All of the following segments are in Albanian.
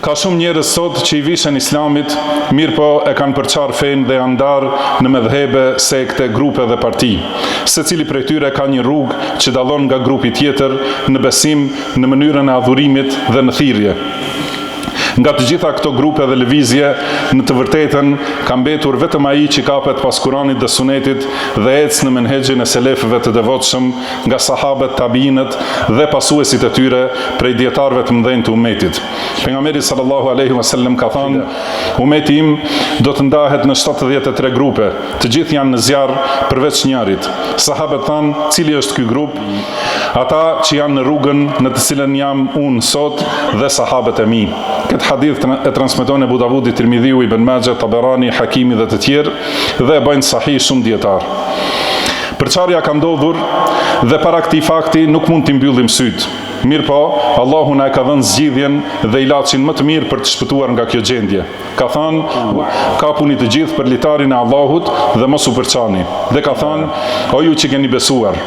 Ka shumë njerëz sot që i vishën islamit, mirë po e kanë përçar fenë dhe janë ndarë në medhhebe, sekte, grupe dhe parti. Secili prej tyre ka një rrugë që dallon nga grupi tjetër në besim, në mënyrën e adhurimit dhe në thirrje. Nga të gjitha këto grupe dhe lëvizje, në të vërtetën ka mbetur vetëm ai që kapet pas Kuranit dhe Sunetit dhe ecë në menhexhin e selefëve të devotshëm, nga sahabët, tabiinët dhe pasuesit e tyre prej dietarëve të mëdhenj të umetit. Pejgamberi sallallahu alaihi wasallam ka thënë: "Umeti im do të ndahet në 73 grupe, të gjithë janë në zjarr përveç njërit." Sahabët thanë: "Cili është ky grup?" "Ata që janë në rrugën në të cilën jam unë sot dhe sahabët e mi." Këtë hadith e transmeton Abu Davudi, Tirmidhiu, Ibn Majah, Taberani, Hakimi dhe të tjerë dhe e bëjnë sahih shumë dietar. Përçarja ka ndodhur dhe para këtij fakti nuk mund t'i mbyllim syt. Mirë po, Allahu na e ka dhënë zgjidhjen dhe ilaçin më të mirë për të shpëtuar nga kjo gjendje. Ka thënë: "Kapuni të gjithë për litarin e Allahut dhe mos u përçani." Dhe ka thënë: "O ju që keni besuar,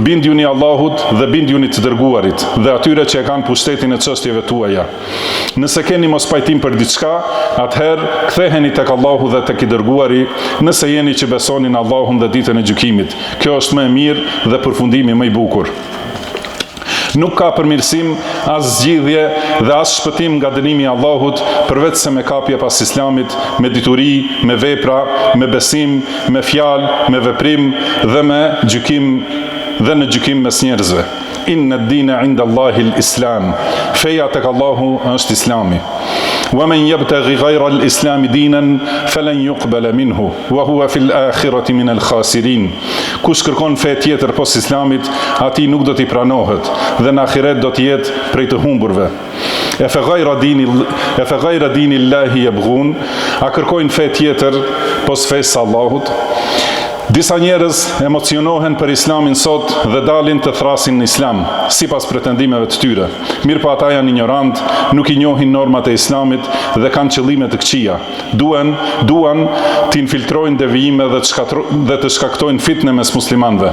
bindjuni Allahut dhe bindjuni të dërguarit dhe atyre që e kanë pushtetin e çështjeve tuaja. Nëse keni mos pajtim për diçka, atëherë ktheheni tek Allahu dhe tek i dërguari, nëse jeni që besoni në Allahun dhe ditën e gjykimit. Kjo është më e mirë dhe përfundimi më i bukur." Nuk ka përmirësim, as zgjidhje dhe as shpëtim nga dënimi i Allahut përveç se me kapje pas islamit, me dituri, me vepra, me besim, me fjalë, me veprim dhe me gjykim dhe në gjykim mes njerëzve. Inna ad-dina 'inda Allahi al-Islam. Feja tek Allahu është Islami. Wa man yabtaghi ghayra al-Islam dinan falan yuqbala minhu wa huwa fi al-akhirati min al-khasirin. Kush kërkon fe tjetër pos Islamit, atij nuk do t'i pranohet dhe në ahiret do të jetë prej të humburve. E fe ghayra dini Allahi yabghun, a kërkojnë fe tjetër pos fesë Allahut? Disa njerëz emocionohen për islamin sot dhe dalin të thrasin në islam, sipas pretendimeve të tyre. Mirë po ata janë ignorant, nuk i njohin normat e islamit dhe kanë qëllime të këqija. Duan të infiltrojnë devijime dhe të shkaktojnë fitne mes muslimanëve.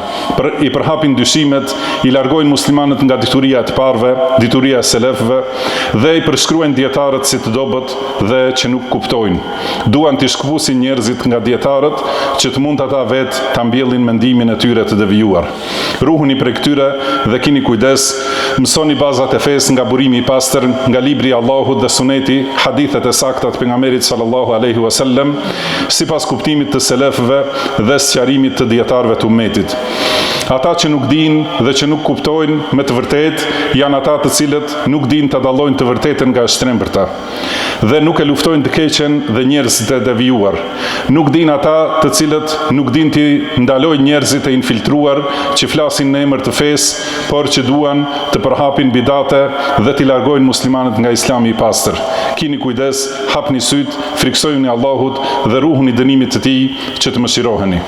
I përhapin dyshimet, i largojnë muslimanët nga dituria e të parëve, dituria e selefëve dhe i përshkruajnë dietarët si të dobët dhe që nuk kuptojnë. Duan të shkëpusin njerëzit nga dietarët që të mund ata vetë ta mbjellin mendimin e tyre të devijuar. Ruhuni prej këtyre dhe kini kujdes, mësoni bazat e fesë nga burimi i pastër, nga libri i Allahut dhe suneti, hadithet e sakta të pejgamberit sallallahu alaihi wasallam, sipas kuptimit të selefëve dhe sqarimit të dietarëve të ummetit. Ata që nuk dinë dhe që nuk kuptojnë me të vërtetë janë ata të cilët nuk dinë të dallojnë të vërtetën nga e shtrenbërta dhe nuk e luftojnë të keqen dhe njerëzit e devijuar. Nuk dinë ata të cilët nuk dinë të ndalojnë njerëzit e infiltruar që flasin në emër të fesë, por që duan të përhapin bidate dhe t'i largojnë muslimanët nga Islami i pastër. Kini kujdes, hapni syt, friksojuni Allahut dhe ruhuni dënimit të tij që të mëshiroheni.